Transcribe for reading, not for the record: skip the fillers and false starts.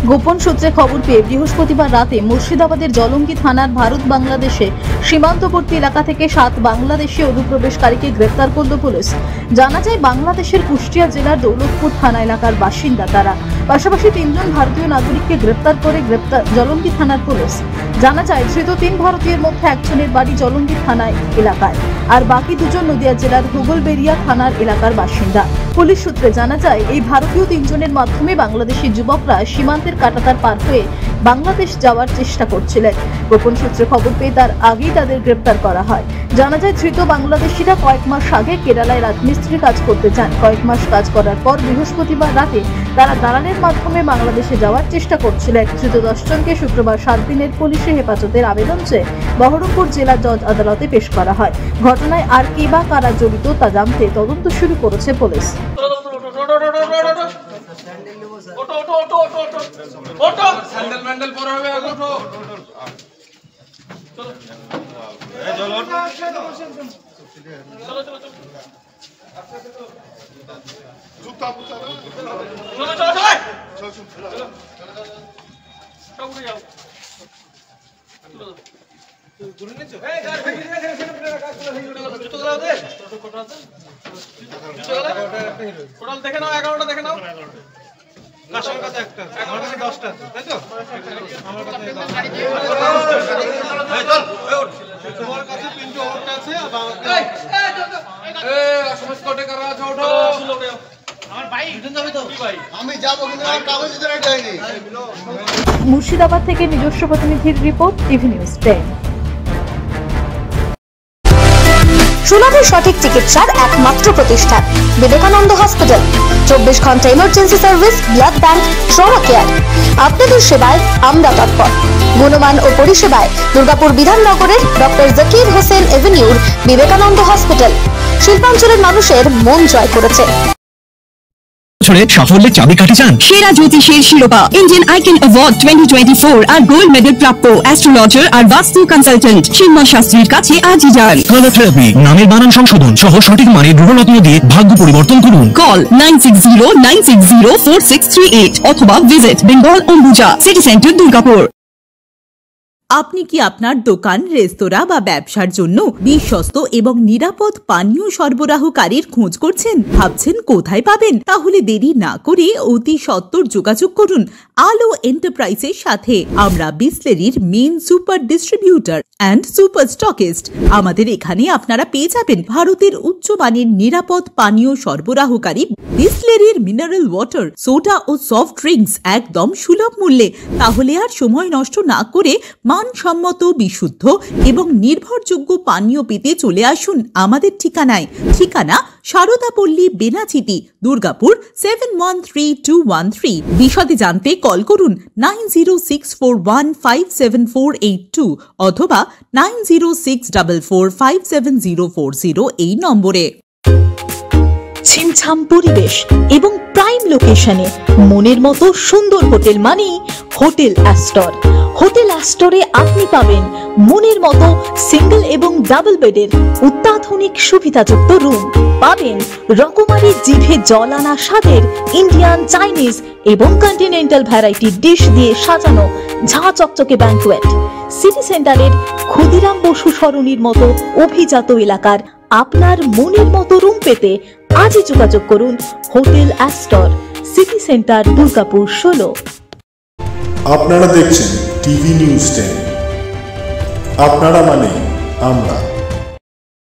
গোপন সূত্রে খবর পেয়ে বৃহস্পতিবার রাতে মুর্শিদাবাদের জলঙ্গি থানার ভারত বাংলাদেশে সীমান্তবর্তী এলাকা থেকে 7 বাংলাদেশি অনুপ্রবেশকারীকে গ্রেপ্তার করল পুলিশ। জানা যায় বাংলাদেশের কুষ্টিয়া জেলার দৌলতপুর থানা এলাকার বাসিন্দা তারা। পাশাপাশি 3 জন ভারতীয় নাগরিককে গ্রেপ্তার করে জলঙ্গি থানার পুলিশ। জানা যায় ধৃত 3 ভারতীয়ের মধ্যে একজনের বাড়ি জলঙ্গি থানায় এলাকায়, আর বাকি 2 জন নদিয়া জেলার হুগলবেড়িয়া থানার এলাকার বাসিন্দা। পুলিশ সূত্রে জানা যায় এই ভারতীয় 3 জনের মাধ্যমে বাংলাদেশি যুবকরা সীমান্তের কাঁটাতার পার হয়ে বাংলাদেশ যাওয়ার চেষ্টা করছিলেন। গোপন সূত্রে খবর পেয়ে তার আগেই তাদের গ্রেপ্তার করা হয়। জানা যায় ধৃত বাংলাদেশিরা কয়েক মাস আগে কেরালায় রাজমিস্ত্রি কাজ করতে চান। কয়েক মাস কাজ করার পর বৃহস্পতিবার রাতে তারা দালালের মাধ্যমে বাংলাদেশে যাওয়ার চেষ্টা করছিলেন। ধৃত 10 জনকে শুক্রবার 7 দিনের পুলিশি হেফাজতের আবেদন চেয়ে বহরমপুর জেলা জজ আদালতে পেশ করা হয়। ঘটনায় আর কে বা কারা জড়িত তা জানতে তদন্ত শুরু করেছে পুলিশ। দেখে নাও 11টা দেখে নাও। কাশের কাছে একটা, আমার কাছে 10টা, তাই তো? আমার কাছে তোমার কাছে 3টা ওটা আছে আর বাবাকে সমস্ত কোটে করা আছে। ওঠো আমার ভাই দুজন যাবে তো? ভাই আমি যাব, কিন্তু আমার কাগজ দিতে রাইট হয়নি। মুর্শিদাবাদ থেকে নিজস্ব প্রতিনিধির রিপোর্ট, টিভি নিউজ 10। সুলভে সঠিক চিকিৎসার একমাত্র প্রতিষ্ঠান বিবেকানন্দ হসপিটাল। 24 ঘন্টা emergency service, blood bank, trauma care. আপনাদের সেবায় আমরা তৎপর। গুণমান ও পরিষেবায় দুর্গাপুর বিধাননগরের ডক্টর জাকির হোসেন এভিনিউর বিবেকানন্দ হসপিটাল শিল্পাঞ্চলের মানুষের মন জয় করেছে। সাফল্যের চাবিকাঠি চান? সেরা জ্যোতিষের শিরোপা, ইন্ডিয়ান আইকন অ্যাওয়ার্ড 2024 আর গোল্ড মেডেল প্রাপ্ত অ্যাস্ট্রোলজার আর বাস্তু কনসালটেন্ট চিন্ময় শাস্ত্রীর কাছে আজই যান। কালার থেরাপি, নামের বানান সংশোধন সহ সঠিক মানের গ্রহরত্ন দিয়ে ভাগ্য পরিবর্তন করুন। কল 9609604638 অথবা visit Bengal Ambuja city centre, Durgapur. আপনি কি আপনার দোকান, রেস্তোরাঁ বা ব্যবসার জন্য বিশ্বস্ত এবং নিরাপদ পানীয় সরবরাহকারীর খোঁজ করছেন? ভাবছেন কোথায় পাবেন? তাহলে দেরি না করে অতি সত্বর যোগাযোগ করুন আলো এন্টারপ্রাইজের সাথে। আমরা বিসলেরির main super distributor and super stockist. আমাদের এখানে আপনারা পেয়ে যাবেন ভারতের উচ্চমানের নিরাপদ পানীয় সরবরাহকারী বিসলেরির মিনারেল ওয়াটার, সোডা ও সফট ড্রিঙ্কস একদম সুলভ মূল্যে। তাহলে আর সময় নষ্ট না করে মানসম্মত, বিশুদ্ধ এবং নির্ভরযোগ্য পানীয় পেতে চলে আসুন আমাদের ঠিকানায়। ঠিকানা সারদাপল্লী, বেনাচিতি, দুর্গাপুর 713213। বিশদে জানতে কল করুন 9064157482 অথবা 9064457040 এই নম্বরে। ছিমছাম পরিবেশ এবং প্রাইম লোকেশনে মনের মতো সুন্দর হোটেল মানেই হোটেল অ্যাস্টর। হোটেল অ্যাস্টরে আপনি পাবেন মনের মতো সিঙ্গেল এবং ডাবল বেডের অত্যাধুনিক সুবিধাযুক্ত রুম, পাবেন রকমারি জিভে জল আনা স্বাদের ইন্ডিয়ান, চাইনিজ এবং কন্টিনেন্টাল ভ্যারাইটি ডিশ দিয়ে সাজানো ঝাঁ চকচকে ব্যাংকুয়েট। সিটি সেন্টারের ক্ষুদিরাম বসু সরণির মতো অভিজাত এলাকার আপনার মনের মতো রুম পেতে আজই যোগাযোগ করুন hotel Astor, city centre, Durgapur 16। আপনারা দেখছেন টিভি নিউজ 10। আপনারা মানে আমরা।